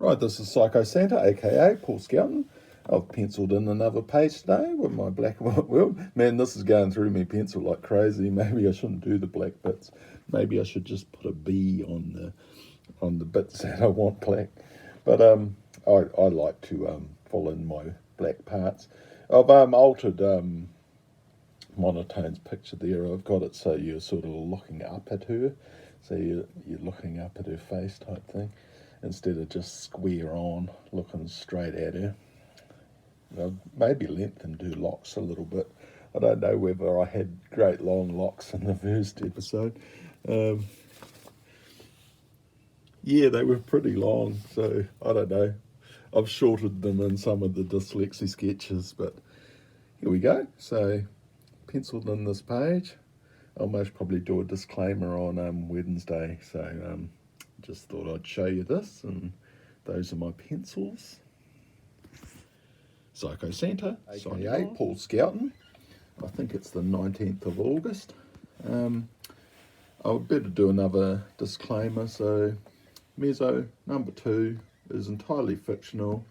Right, this is Psycho Santa, aka Paul Skelton. I've penciled in another page today with my black and white world. Man, this is going through me pencil like crazy. Maybe I shouldn't do the black bits. Maybe I should just put a B on the bits that I want black. But I like to fill in my black parts. I've altered Monotone's picture there. I've got it so you're sort of looking up at her. So you're looking up at her face type thing, instead of just square on, looking straight at her. Maybe lengthen do locks a little bit. I don't know whether I had great long locks in the first episode. Yeah, they were pretty long, so I don't know. I've shortened them in some of the dyslexia sketches, but here we go. So, penciled in this page. I'll most probably do a disclaimer on Wednesday, so just thought I'd show you this, and those are my pencils. Psycho Santa, aka Paul Skelton. I think it's the 19th of August. I'll better do another disclaimer. So, MEZO number 2 is entirely fictional,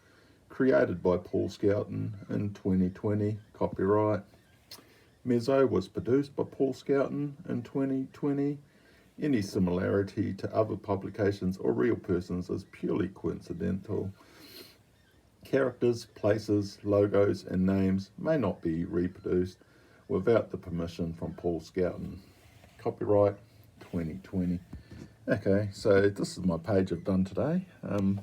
created by Paul Skelton in 2020, copyright. MEZO was produced by Paul Skelton in 2020. Any similarity to other publications or real persons is purely coincidental. Characters, places, logos and names may not be reproduced without the permission from Paul Skelton. Copyright 2020. Okay, so this is my page I've done today. I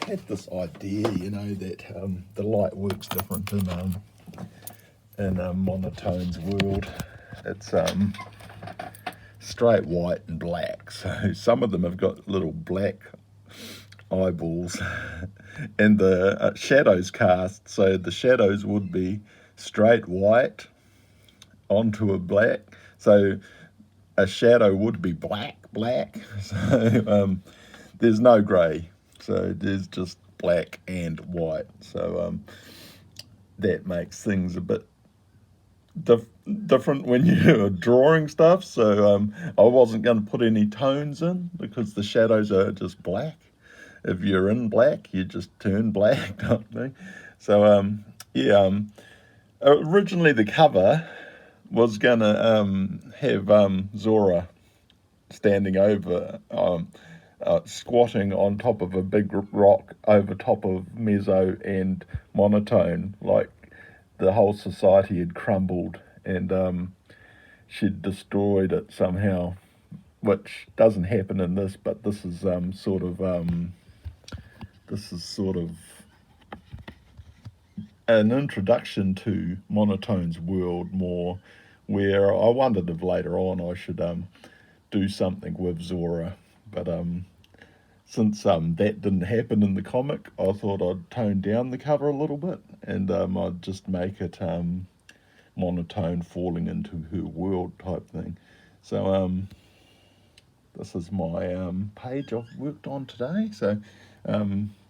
had this idea, that the light works different in Monotone's world. It's straight white and black. So some of them have got little black eyeballs, and the shadows cast. So the shadows would be straight white onto a black. So a shadow would be black. So there's no grey. So there's just black and white. So that makes things a bit different when you're drawing stuff. So I wasn't going to put any tones in because the shadows are just black. If you're in black, you just turn black, type thing. So originally the cover was gonna have Zora standing over, squatting on top of a big rock over top of MEZO and Monotone, like the whole society had crumbled and she'd destroyed it somehow, which doesn't happen in this, but this is sort of an introduction to Monotone's world more, where I wondered if later on I should do something with Zora, but since that didn't happen in the comic, I thought I'd tone down the cover a little bit, and I'd just make it Monotone falling into her world type thing. So this is my page I've worked on today. So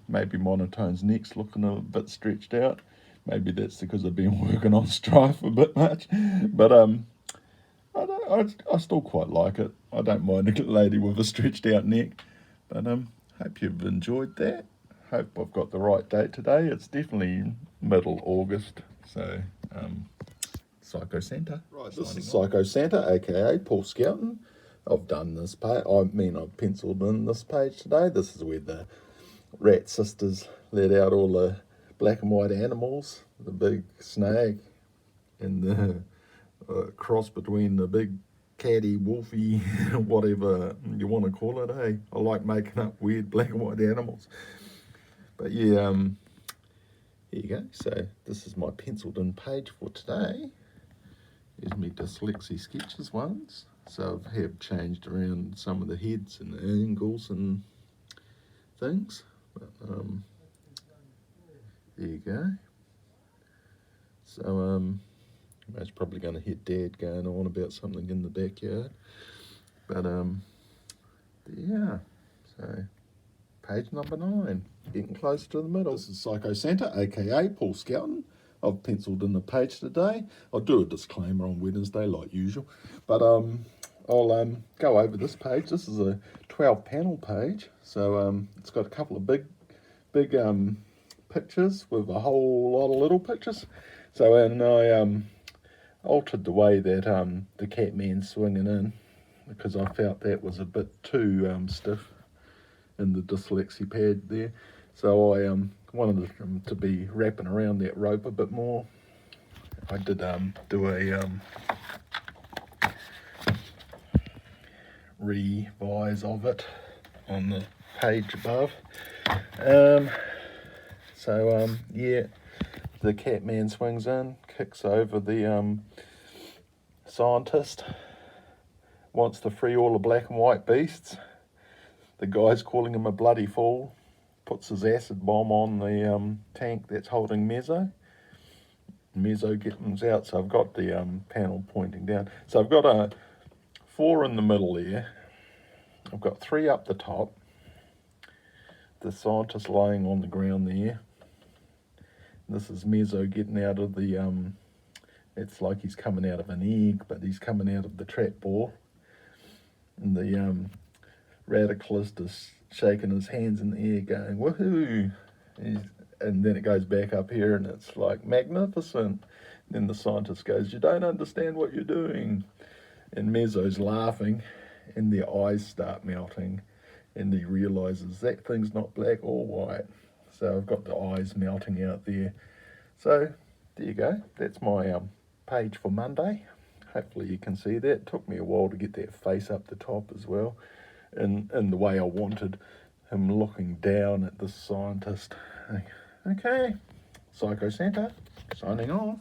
maybe Monotone's neck's looking a bit stretched out. Maybe that's because I've been working on Strife a bit much. But I still quite like it. I don't mind a lady with a stretched out neck. But hope you've enjoyed that. Hope I've got the right date today. It's definitely middle August. So Psycho Santa. Right, this is Psycho Santa, aka Paul Skelton. I've done this page. I've penciled in this page today. This is where the Rat Sisters let out all the black and white animals. The big snake and the cross between the big catty, wolfy, whatever you want to call it, hey? I like making up weird black and white animals. But yeah, here you go. So this is my penciled in page for today. Here's my dyslexia sketches ones. So I have changed around some of the heads and the angles and things. But there you go. So I was probably going to hit Dad going on about something in the backyard. But yeah. So page number 9, getting close to the middle. This is Psycho Santa, aka Paul Skelton. I've penciled in the page today. I'll do a disclaimer on Wednesday like usual. But I'll go over this page. This is a 12 panel page, so it's got a couple of big pictures with a whole lot of little pictures. So and I altered the way that the Catman's swinging in, because I felt that was a bit too stiff in the dyslexia pad there. So I wanted them to be wrapping around that rope a bit more. I did do a revise of it on the page above. Yeah, the Catman swings in, kicks over the scientist, wants to free all the black and white beasts. The guy's calling him a bloody fool, puts his acid bomb on the tank that's holding MEZO. MEZO gets out, so I've got the panel pointing down. So I've got 4 in the middle there. I've got 3 up the top. The scientist lying on the ground there. This is MEZO getting out of the, it's like he's coming out of an egg, but he's coming out of the trap ball. And the radicalist is shaking his hands in the air going, woohoo! And then it goes back up here and it's like, magnificent. Then the scientist goes, you don't understand what you're doing. And MEZO's laughing and their eyes start melting and he realises that thing's not black or white. So I've got the eyes melting out there. So there you go. That's my page for Monday. Hopefully you can see that. It took me a while to get that face up the top as well, in the way I wanted him looking down at the scientist. Okay, Psycho Santa, signing off.